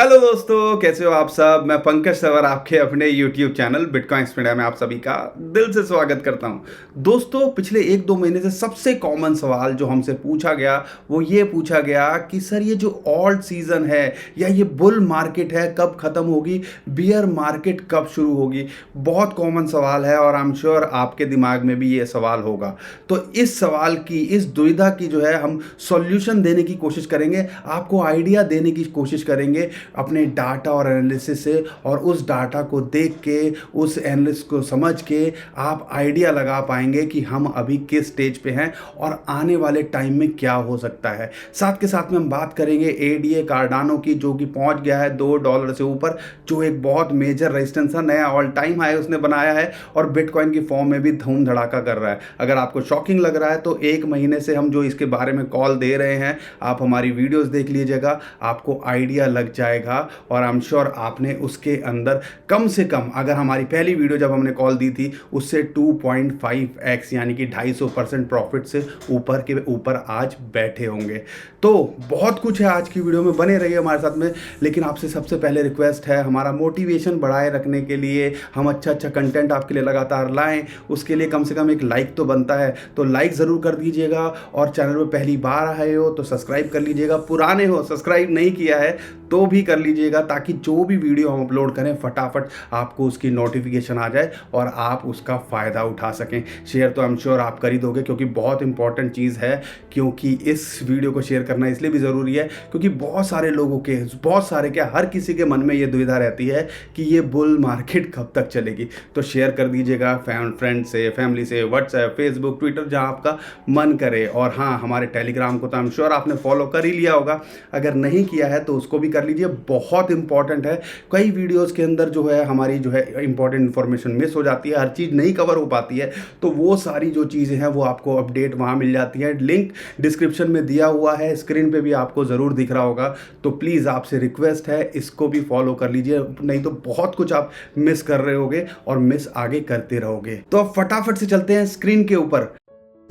Hello दोस्तों, कैसे हो आप सब। मैं पंकज सवर आपके अपने YouTube चैनल बिटकॉइन स्पीडा में आप सभी का दिल से स्वागत करता हूं। दोस्तों, पिछले 1-2 महीने से सबसे कॉमन सवाल जो हमसे पूछा गया वो ये पूछा गया कि सर ये जो ऑल्ट सीजन है या ये बुल मार्केट है कब ख़त्म होगी, बियर मार्केट कब शुरू होगी। बहुत कॉमन सवाल है और आई एम श्योर आपके दिमाग में भी ये सवाल होगा। तो इस सवाल की, इस दुविधा की जो है हम सॉल्यूशन देने की कोशिश करेंगे, आपको आइडिया देने की कोशिश करेंगे अपने डाटा और एनालिसिस से, और उस डाटा को देख के, उस एनालिसिस को समझ के आप आइडिया लगा पाएंगे कि हम अभी किस स्टेज पे हैं और आने वाले टाइम में क्या हो सकता है। साथ के साथ में हम बात करेंगे एडीए कार्डानो की, जो कि पहुंच गया है $2 से ऊपर, जो एक बहुत मेजर रेजिस्टेंस है, नया ऑल टाइम हाई उसने बनाया है और बिटकॉइन की फॉर्म में भी धूम धड़ाका कर रहा है। अगर आपको शॉकिंग लग रहा है तो 1 महीने से हम जो इसके बारे में कॉल दे रहे हैं, आप हमारी वीडियोस देख लीजिएगा, आपको आइडिया लग जाएगा। और आई एम श्योर आपने उसके अंदर कम से कम, अगर हमारी पहली वीडियो जब हमने कॉल दी थी उससे 2.5x यानी कि 250% प्रॉफिट से ऊपर के ऊपर आज बैठे होंगे। तो बहुत कुछ है आज की वीडियो में, बने रहिए हमारे साथ में। लेकिन आपसे सबसे पहले रिक्वेस्ट है, हमारा मोटिवेशन बढ़ाए रखने के लिए, हम अच्छा कंटेंट आपके लिए लगातार लाएं, उसके लिए कम से कम एक लाइक तो बनता है। तो लाइक ज़रूर कर दीजिएगा और चैनल में पहली बार आए हो तो सब्सक्राइब कर लीजिएगा, पुराने हो सब्सक्राइब नहीं किया है तो भी कर लीजिएगा, ताकि जो भी वीडियो हम अपलोड करें फटाफट आपको उसकी नोटिफिकेशन आ जाए और आप उसका फ़ायदा उठा सकें। शेयर तो आई एम श्योर आप कर ही दोगे, क्योंकि बहुत इंपॉर्टेंट चीज़ है। क्योंकि इस वीडियो को शेयर करना इसलिए भी ज़रूरी है क्योंकि बहुत सारे लोगों के, बहुत सारे क्या, हर किसी के मन में ये दुविधा रहती है कि ये बुल मार्केट कब तक चलेगी। तो शेयर कर दीजिएगा फ्रेंड से, फैमिली से, व्हाट्सएप, फेसबुक, ट्विटर, जहाँ आपका मन करे। और हाँ, हमारे टेलीग्राम को तो आई एम श्योर आपने फॉलो कर ही लिया होगा, अगर नहीं किया है तो उसको भी कर लीजिए, बहुत इंपॉर्टेंट है। कई वीडियोस के अंदर जो है हमारी जो है इंपॉर्टेंट इन्फॉर्मेशन मिस हो जाती है, हर चीज़ नहीं कवर हो पाती है, तो वो सारी जो चीज़ें हैं वो आपको अपडेट वहाँ मिल जाती है। लिंक डिस्क्रिप्शन में दिया हुआ है, स्क्रीन पे भी आपको ज़रूर दिख रहा होगा। तो प्लीज़ आपसे रिक्वेस्ट है, इसको भी फॉलो कर लीजिए, नहीं तो बहुत कुछ आप मिस कर रहे होगे और मिस आगे करते रहोगे। तो अब फटाफट से चलते हैं स्क्रीन के ऊपर।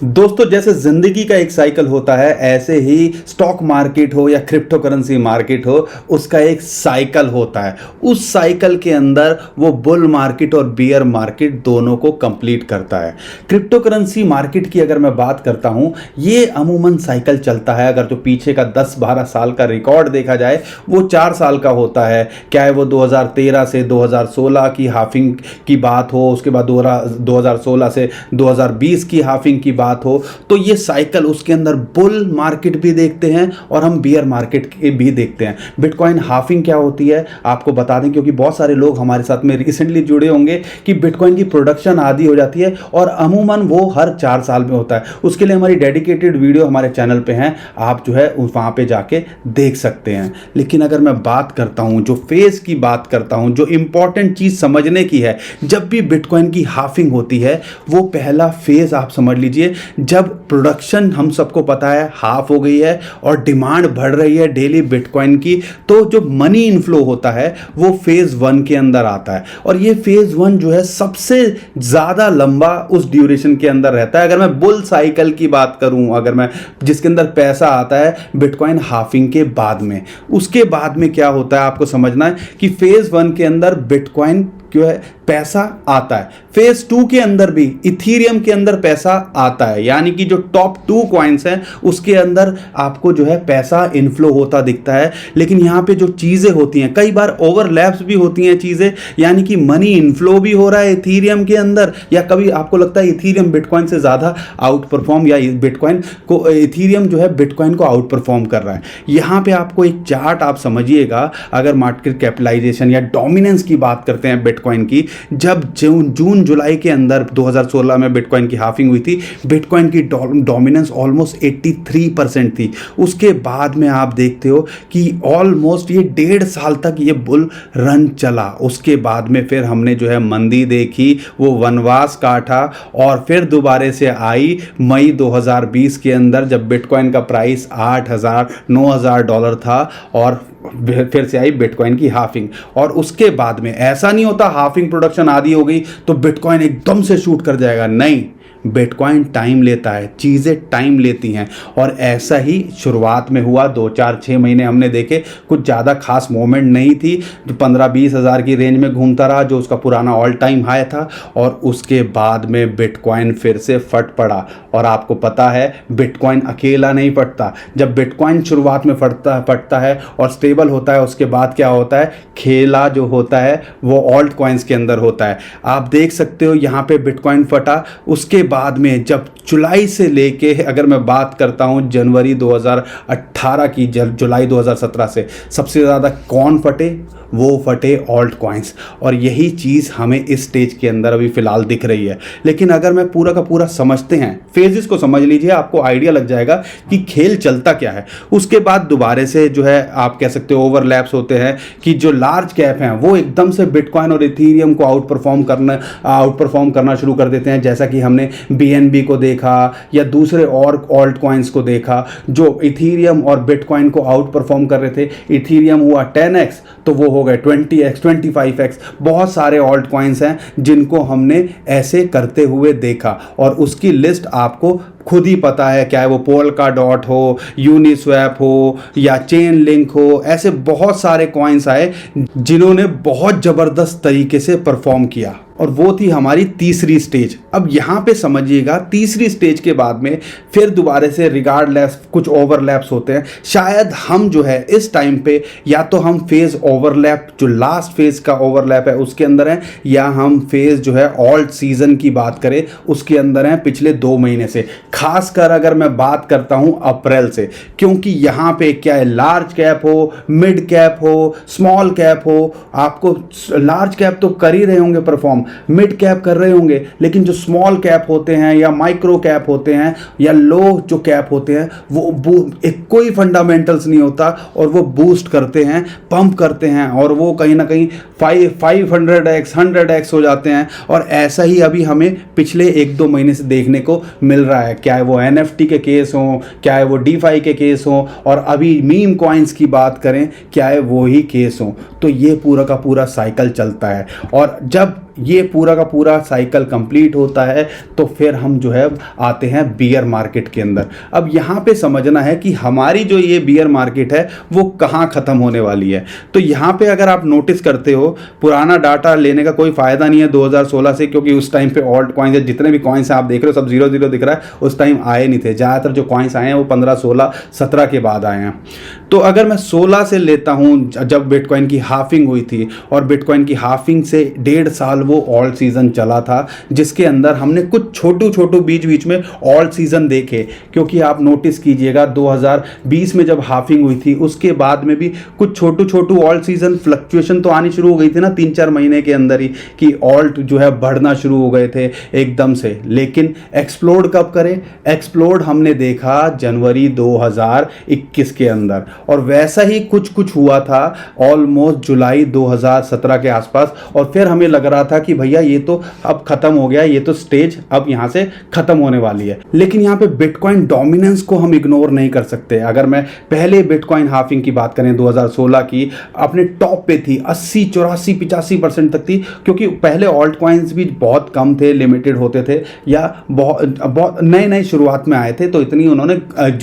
दोस्तों, जैसे जिंदगी का एक साइकिल होता है, ऐसे ही स्टॉक मार्केट हो या क्रिप्टो करेंसी मार्केट हो, उसका एक साइकिल होता है। उस साइकिल के अंदर वो बुल मार्केट और बियर मार्केट दोनों को कंप्लीट करता है। क्रिप्टो करेंसी मार्केट की अगर मैं बात करता हूं, ये अमूमन साइकिल चलता है, अगर जो पीछे का 10-12 साल का रिकॉर्ड देखा जाए वो 4 साल का होता है। क्या है वो 2013 से 2016 की हाफिंग की बात हो, उसके बाद 2016 से 2020 की हाफिंग की बात हो, तो ये साइकिल, उसके अंदर बुल मार्केट भी देखते हैं और हम बियर मार्केट भी देखते हैं। बिटकॉइन हाफिंग क्या होती है आपको बता दें, क्योंकि बहुत सारे लोग हमारे साथ में रिसेंटली जुड़े होंगे कि बिटकॉइन की प्रोडक्शन आदि हो जाती है और अमूमन वो हर 4 साल में होता है। उसके लिए हमारी डेडिकेटेड वीडियो हमारे चैनल पे हैं, आप जो है वहां पे जाके देख सकते हैं। लेकिन अगर मैं बात करता हूं, जो फेज की बात करता हूं, जो इंपॉर्टेंट चीज समझने की है, जब भी बिटकॉइन की हाफिंग होती है, वो पहला फेज आप समझ लीजिए, जब प्रोडक्शन हम सबको पता है हाफ हो गई है और डिमांड बढ़ रही है डेली बिटकॉइन की, तो जो मनी इनफ्लो होता है वो फेज 1 के अंदर आता है। और ये फेज 1 जो है सबसे ज्यादा लंबा उस ड्यूरेशन के अंदर रहता है। अगर मैं बुल साइकिल की बात करूं, अगर मैं, जिसके अंदर पैसा आता है बिटकॉइन हाफिंग के बाद में, उसके बाद में क्या होता है आपको समझना है कि फेज 1 के अंदर बिटकॉइन क्यों है, पैसा आता है। फेज 2 के अंदर भी इथीरियम के अंदर पैसा आता है, यानी कि जो टॉप 2 कॉइन्स हैं उसके अंदर आपको जो है पैसा इनफ्लो होता दिखता है। लेकिन यहाँ पे जो चीज़ें होती हैं, कई बार ओवरलैप्स भी होती हैं चीज़ें, यानी कि मनी इनफ्लो भी हो रहा है इथीरियम के अंदर, या कभी आपको लगता है इथीरियम बिटकॉइन से ज़्यादा आउट परफॉर्म, या बिटकॉइन को, इथीरियम जो है बिटकॉइन को आउट परफॉर्म कर रहा है। यहाँ पे आपको एक चार्ट आप समझिएगा, अगर मार्केट कैपिटलाइजेशन या डोमिनेंस की बात करते हैं बिटकॉइन की, जब जून जुलाई के अंदर 2016 में बिटकॉइन की हाफिंग हुई थी, बिटकॉइन की डोमिनेंस ऑलमोस्ट 83% थी। उसके बाद में आप देखते हो कि ऑलमोस्ट ये 1.5 साल तक ये बुल रन चला। उसके बाद में फिर हमने जो है मंदी देखी, वो वनवास काटा और फिर दोबारा से आई मई 2020 के अंदर, जब बिटकॉइन का प्राइस $8,000-9,000 था और फिर से आई बिटकॉइन की हाफिंग। और उसके बाद में ऐसा नहीं होता हाफिंग प्रोडक्शन आदि हो गई तो बिटकॉइन एकदम से शूट कर जाएगा, नहीं, बिटकॉइन टाइम लेता है, चीज़ें टाइम लेती हैं। और ऐसा ही शुरुआत में हुआ, 2-4-6 महीने हमने देखे, कुछ ज़्यादा खास मोमेंट नहीं थी, जो 15-20 हज़ार की रेंज में घूमता रहा, जो उसका पुराना ऑल टाइम हाई था। और उसके बाद में बिटकॉइन फिर से फट पड़ा। और आपको पता है बिटकॉइन अकेला नहीं फटता। जब बिटकॉइन शुरुआत में फटता है और स्टेबल होता है, उसके बाद क्या होता है, खेला जो होता है वो ऑल्ट कॉइन्स के अंदर होता है। आप देख सकते हो यहाँ पे बिटकॉइन फटा, उसके बाद में जब जुलाई से लेके, अगर मैं बात करता हूँ जनवरी 2018 की, जुलाई 2017 से सबसे ज़्यादा कौन फटे, वो फटे ऑल्ट कॉइन्स। और यही चीज़ हमें इस स्टेज के अंदर अभी फ़िलहाल दिख रही है। लेकिन अगर मैं पूरा का पूरा समझते हैं, फेजेस को समझ लीजिए, आपको आइडिया लग जाएगा कि खेल चलता क्या है। उसके बाद दोबारा से जो है आप कह सकते हो ओवरलैप्स होते हैं कि जो लार्ज कैप हैं वो एकदम से बिटकॉइन और इथीरियम को आउट परफॉर्म करना शुरू कर देते हैं। जैसा कि हमने BNB को देखा या दूसरे और ऑल्ट कॉइन्स को देखा जो इथीरियम और बिटकॉइन को आउट परफॉर्म कर रहे थे। इथीरियम हुआ 10x, तो वो हो गए 20x, 25x। बहुत सारे ऑल्ट कॉइन्स हैं जिनको हमने ऐसे करते हुए देखा, और उसकी लिस्ट आपको खुद ही पता है, क्या है वो पोल्काडॉट हो, यूनिस्वैप हो या चेन लिंक हो। ऐसे बहुत सारे कॉइन्स आए जिन्होंने बहुत ज़बरदस्त तरीके से परफॉर्म किया, और वो थी हमारी तीसरी स्टेज। अब यहाँ पे समझिएगा, तीसरी स्टेज के बाद में फिर दोबारा से रिगार्डलेस कुछ ओवरलैप्स होते हैं। शायद हम जो है इस टाइम पे या तो हम फेज ओवरलैप, जो लास्ट फेज का ओवरलैप है उसके अंदर हैं, या हम फेज जो है ऑल्ट सीजन की बात करें उसके अंदर हैं पिछले 2 महीने से। खासकर अगर मैं बात करता हूं अप्रैल से, क्योंकि यहाँ पे क्या है, लार्ज कैप हो, मिड कैप हो, स्मॉल कैप हो, आपको लार्ज कैप तो कर ही रहे होंगे परफॉर्म, मिड कैप कर रहे होंगे, लेकिन जो स्मॉल कैप होते हैं या माइक्रो कैप होते हैं या लो जो कैप होते हैं वो एक कोई फंडामेंटल्स नहीं होता, और वो बूस्ट करते हैं, पंप करते हैं, और वो कहीं ना कहीं 500x 100x हो जाते हैं। और ऐसा ही अभी हमें पिछले 1-2 महीने से देखने को मिल रहा है। क्या है वो NFT के केस हों, क्या है वो DeFi के केस हों, और अभी मीम कॉइन्स की बात करें, क्या है वो ही केस हों। तो ये पूरा का पूरा साइकिल चलता है, और जब ये पूरा का पूरा साइकिल कंप्लीट होता है तो फिर हम जो है आते हैं बियर मार्केट के अंदर। अब यहाँ पे समझना है कि हमारी जो ये बियर मार्केट है वो कहाँ ख़त्म होने वाली है। तो यहाँ पे अगर आप नोटिस करते हो, पुराना डाटा लेने का कोई फ़ायदा नहीं है 2016 से, क्योंकि उस टाइम पे ऑल्ट कॉइन्स, जितने भी कॉइन्स आप देख रहे हो सब 0-0 दिख रहा है, उस टाइम आए नहीं थे। ज़्यादातर जो कॉइन्स आए हैं वो 15, 16, 17 के बाद आए हैं। तो अगर मैं 16 से लेता हूँ, जब बिटकॉइन की हाफिंग हुई थी, और बिटकॉइन की हाफिंग से 1.5 साल वो ऑल्ट सीजन चला था, जिसके अंदर हमने कुछ छोटू बीच में ऑल्ट सीजन देखे। क्योंकि आप नोटिस कीजिएगा 2020 में जब हाफिंग हुई थी उसके बाद में भी कुछ छोटू ऑल्ट सीजन फ्लक्चुएशन तो आनी शुरू हो गई थी ना 3-4 महीने के अंदर ही, कि ऑल्ट जो है बढ़ना शुरू हो गए थे एकदम से। लेकिन एक्सप्लोड कब करे, एक्सप्लोड हमने देखा जनवरी 2021 के अंदर, और वैसा ही कुछ हुआ था ऑलमोस्ट जुलाई 2017 के आसपास। और फिर हमें लग रहा था कि भैया ये तो अब खत्म हो गया, ये तो स्टेज अब यहां से खत्म होने वाली है। लेकिन यहां पे बिटकॉइन डोमिनेंस को हम इग्नोर नहीं कर सकते। अगर मैं पहले बिटकॉइन हाफिंग की बात करें 2016 की, अपने टॉप पे थी, 80, 84, 85% तक थी, क्योंकि पहले ऑल्ट कॉइन्स भी बहुत कम थे, लिमिटेड होते थे, या बहुत नए शुरुआत में आए थे, तो इतनी उन्होंने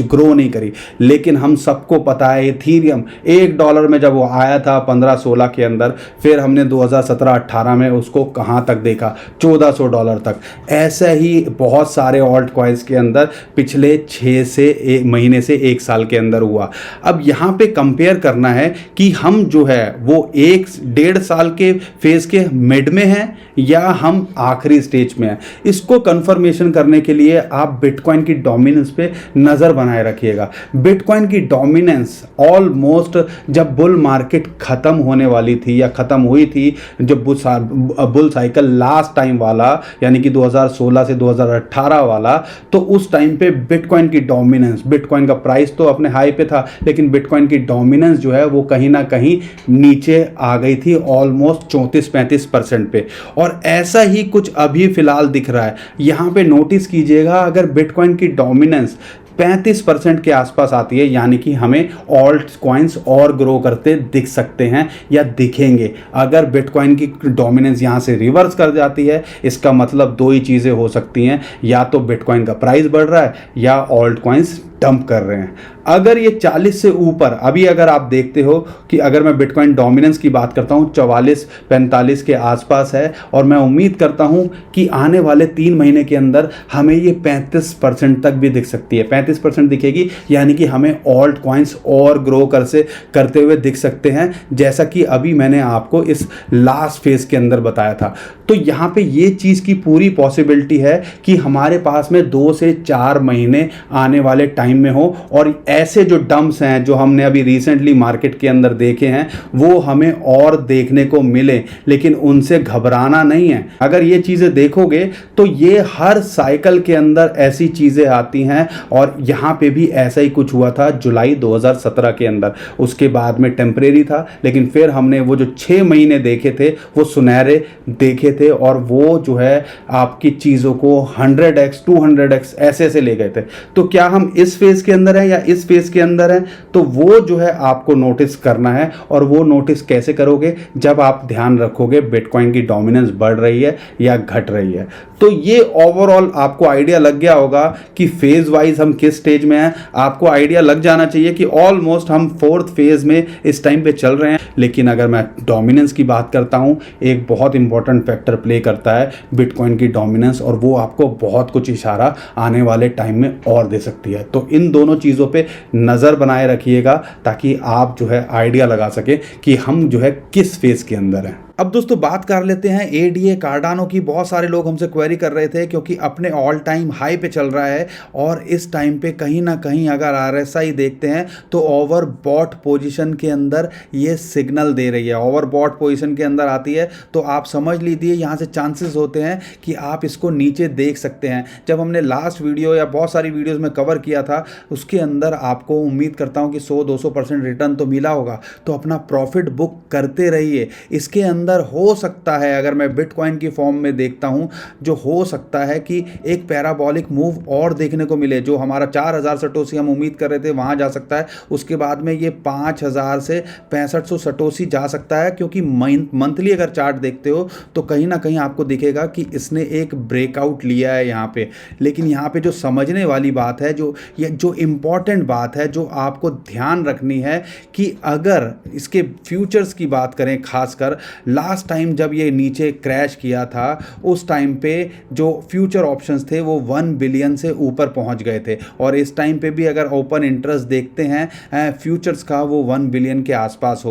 ग्रो नहीं करी। लेकिन हम सबको पता है इथीरियम $1 में जब वो आया था 15-16 के अंदर, फिर हमने 2017-18 में उसको कहाँ तक देखा, $1400 तक। ऐसा ही बहुत सारे ऑल्ट कॉइन्स के अंदर पिछले 6 से 1 महीने से 1 साल के अंदर हुआ। अब यहाँ पे कंपेयर करना है कि हम जो है वो 1-1.5 साल के फेज के मिड में हैं या हम आखिरी स्टेज में हैं। इसको कंफर्मेशन करने के लिए आप बिटकॉइन की डोमिनेंस पे नज़र बनाए रखिएगा। बिटकॉइन की डोमिनेंस ऑलमोस्ट जब बुल मार्केट ख़त्म होने वाली थी या ख़त्म हुई थी, जब बुल साइकिल लास्ट टाइम वाला, यानी कि 2016 से 2018 वाला, तो उस टाइम पे बिटकॉइन की डोमिनेंस, बिटकॉइन का प्राइस तो अपने हाई पे था, लेकिन बिटकॉइन की डोमिनेंस जो है वो कहीं ना कहीं नीचे आ गई थी, ऑलमोस्ट 34-35% पे। और ऐसा ही कुछ अभी फिलहाल दिख रहा है। यहाँ पे नोटिस कीजिएगा, अगर बिटकॉइन की डोमिनेंस 35% के आसपास आती है, यानी कि हमें ऑल्ट कॉइन्स और ग्रो करते दिख सकते हैं या दिखेंगे। अगर बिटकॉइन की डोमिनेंस यहाँ से रिवर्स कर जाती है, इसका मतलब दो ही चीज़ें हो सकती हैं, या तो बिटकॉइन का प्राइस बढ़ रहा है या ऑल्ट कॉइन्स डंप कर रहे हैं। अगर ये 40 से ऊपर, अभी अगर आप देखते हो कि अगर मैं बिटकॉइन डोमिनेंस की बात करता हूँ 44-45 के आसपास है, और मैं उम्मीद करता हूँ कि आने वाले 3 महीने के अंदर हमें ये 35% तक भी दिख सकती है। 35% दिखेगी, यानी कि हमें ऑल्ट कॉइन्स और ग्रो करते हुए दिख सकते हैं, जैसा कि अभी मैंने आपको इस लास्ट फेज के अंदर बताया था। तो यहाँ पे ये चीज़ की पूरी पॉसिबिलिटी है कि हमारे पास में 2 से 4 महीने आने वाले टाइम में हो, और ऐसे जो डंप्स हैं जो हमने अभी रिसेंटली मार्केट के अंदर देखे हैं वो हमें और देखने को मिले, लेकिन उनसे घबराना नहीं है। अगर ये चीज़ें देखोगे तो ये हर साइकिल के अंदर ऐसी चीज़ें आती हैं, और यहाँ पे भी ऐसा ही कुछ हुआ था जुलाई 2017 के अंदर। उसके बाद में टेम्परेरी था, लेकिन फिर हमने वो जो 6 महीने देखे थे वो सुनहरे देखे थे, और वो जो है आपकी चीज़ों को 100x 200x ऐसे ऐसे ले गए थे। तो क्या हम इस फेज के अंदर है या इस फेज के अंदर है, तो वो जो है आपको नोटिस करना है। और वो नोटिस कैसे करोगे, जब आप ध्यान रखोगे बिटकॉइन की डोमिनेंस बढ़ रही है या घट रही है। तो ये ओवरऑल आपको आइडिया लग गया होगा कि फेज वाइज हम किस स्टेज में हैं। आपको आइडिया लग जाना चाहिए कि ऑलमोस्ट हम 4th फेज में इस टाइम पे चल रहे हैं। लेकिन अगर मैं डोमिनेंस की बात करता हूं, एक बहुत इंपॉर्टेंट फैक्टर प्ले करता है बिटकॉइन की डोमिनेंस, और वो आपको बहुत कुछ इशारा आने वाले टाइम में और दे सकती है। तो इन दोनों चीज़ों पे नज़र बनाए रखिएगा, ताकि आप जो है आइडिया लगा सके कि हम जो है किस फेज के अंदर हैं। अब दोस्तों बात कर लेते हैं एडीए कार्डानो की। बहुत सारे लोग हमसे क्वेरी कर रहे थे, क्योंकि अपने ऑल टाइम हाई पे चल रहा है, और इस टाइम पे कहीं ना कहीं अगर आरएसआई देखते हैं तो ओवरबॉट पोजीशन के अंदर ये सिग्नल दे रही है। ओवरबॉट पोजीशन के अंदर आती है तो आप समझ लीजिए यहाँ से चांसेस होते हैं कि आप इसको नीचे देख सकते हैं। जब हमने लास्ट वीडियो या बहुत सारी वीडियोज़ में कवर किया था, उसके अंदर आपको उम्मीद करता हूँ कि 100-200% रिटर्न तो मिला होगा। तो अपना प्रॉफिट बुक करते रहिए। इसके अंदर हो सकता है, अगर मैं बिटकॉइन की फॉर्म में देखता हूं, जो हो सकता है कि एक पैराबॉलिक मूव और देखने को मिले। जो हमारा 4000 सटोसी हम उम्मीद कर रहे थे वहां जा सकता है, उसके बाद में ये 5000 से 6500 सटोसी जा सकता है। क्योंकि मंथली अगर चार्ट देखते हो तो कहीं ना कहीं आपको दिखेगा कि इसने एक ब्रेकआउट लिया है यहाँ पे। लेकिन यहाँ पे जो समझने वाली बात है, जो इंपॉर्टेंट बात है, जो आपको ध्यान रखनी है, कि अगर इसके फ्यूचर्स की बात करें, खासकर लास्ट टाइम जब ये नीचे क्रैश किया था, उस टाइम पे जो फ्यूचर ऑप्शंस थे वो 1 बिलियन से ऊपर पहुंच गए थे। और इस टाइम पे भी अगर ओपन इंटरेस्ट देखते हैं फ्यूचर्स का, वो 1 बिलियन के आसपास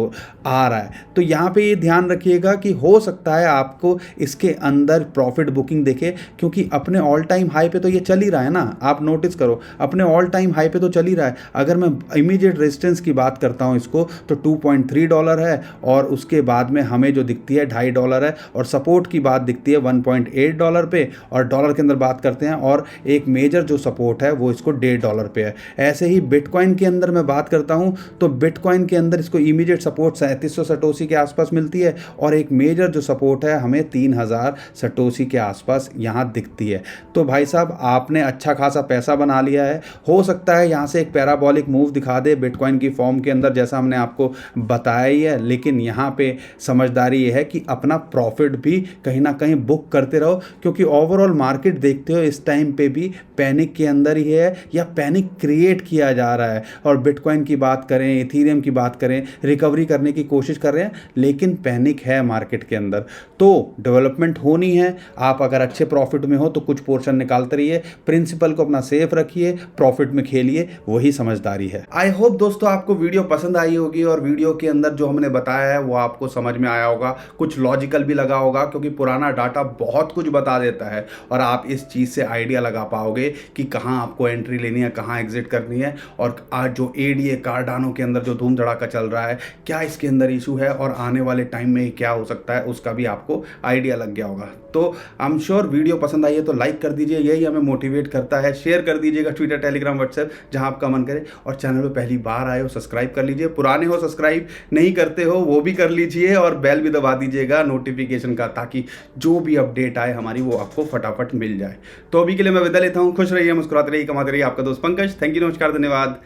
आ रहा है। तो यहाँ पे ये ध्यान रखिएगा कि हो सकता है आपको इसके अंदर प्रॉफिट बुकिंग देखे, क्योंकि अपने ऑल टाइम हाई पे तो ये चल ही रहा है ना। आप नोटिस करो, अपने ऑल टाइम हाई पे तो चल ही रहा है। अगर मैं इमीडिएट रेजिस्टेंस की बात करता हूँ इसको, तो $2.3 है, और उसके बाद में हमें जो दिखती है $2.5 है, और सपोर्ट की बात दिखती है $1.8 पे, और डॉलर के अंदर बात करते हैं, और एक मेजर जो सपोर्ट है वो इसको $1.5 पे है। ऐसे ही बिटकॉइन के अंदर मैं बात करता हूं, तो बिटकॉइन के अंदर इसको इमीडिएट सपोर्ट 3700 सटोसी के आसपास मिलती है, और एक मेजर जो सपोर्ट है हमें 3000 सटोसी के आसपास यहां दिखती है। तो भाई साहब, आपने अच्छा खासा पैसा बना लिया है। हो सकता है यहां से एक पैराबॉलिक मूव दिखा दे बिटकॉइन की फॉर्म के अंदर, जैसा हमने आपको बताया ही है। लेकिन यहां पे समझदारी ये है कि अपना प्रॉफिट भी कहीं ना कहीं बुक करते रहो, क्योंकि ओवरऑल मार्केट देखते हो इस टाइम पे भी पैनिक के अंदर ही है, या पैनिक क्रिएट किया जा रहा है। और बिटकॉइन की बात करें, इथीरियम की बात करें, रिकवरी करने की कोशिश कर रहे हैं, लेकिन पैनिक है मार्केट के अंदर। तो डेवलपमेंट होनी है। आप अगर अच्छे प्रॉफिट में हो तो कुछ पोर्शन निकालते रहिए, प्रिंसिपल को अपना सेफ रखिए, प्रॉफिट में खेलिए, वही समझदारी है। आई होप दोस्तों आपको वीडियो पसंद आई होगी, और वीडियो के अंदर जो हमने बताया है वो आपको समझ में आया होगा, कुछ लॉजिकल भी लगा होगा, क्योंकि पुराना डाटा बहुत कुछ बता देता है, और आप इस चीज़ से आइडिया लगा पाओगे कि कहाँ आपको एंट्री लेनी है, कहाँ एग्जिट करनी है। और आज जो एडीए कार्डानो के अंदर जो धूम धड़ाका चल रहा है, क्या इसके अंदर इशू है, और आने वाले टाइम में क्या हो सकता है, उसका भी आपको आइडिया लग गया होगा। तो आई एम श्योर वीडियो पसंद आई है तो लाइक कर दीजिए, यही हमें मोटिवेट करता है। शेयर कर दीजिएगा ट्विटर, टेलीग्राम, व्हाट्सएप, जहां आपका मन करे। और चैनल पे पहली बार आए हो सब्सक्राइब कर लीजिए, पुराने हो सब्सक्राइब नहीं करते हो वो भी कर लीजिए, और बेल भी दबा दीजिएगा नोटिफिकेशन का, ताकि जो भी अपडेट आए हमारी वो आपको फटाफट मिल जाए। तो अभी के लिए मैं विदा लेता हूँ। खुश रहिए, मुस्कुराते रहिए, कमाते रहिए। आपका दोस्त पंकज। थैंक यू, नमस्कार, धन्यवाद,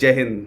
जय हिंद।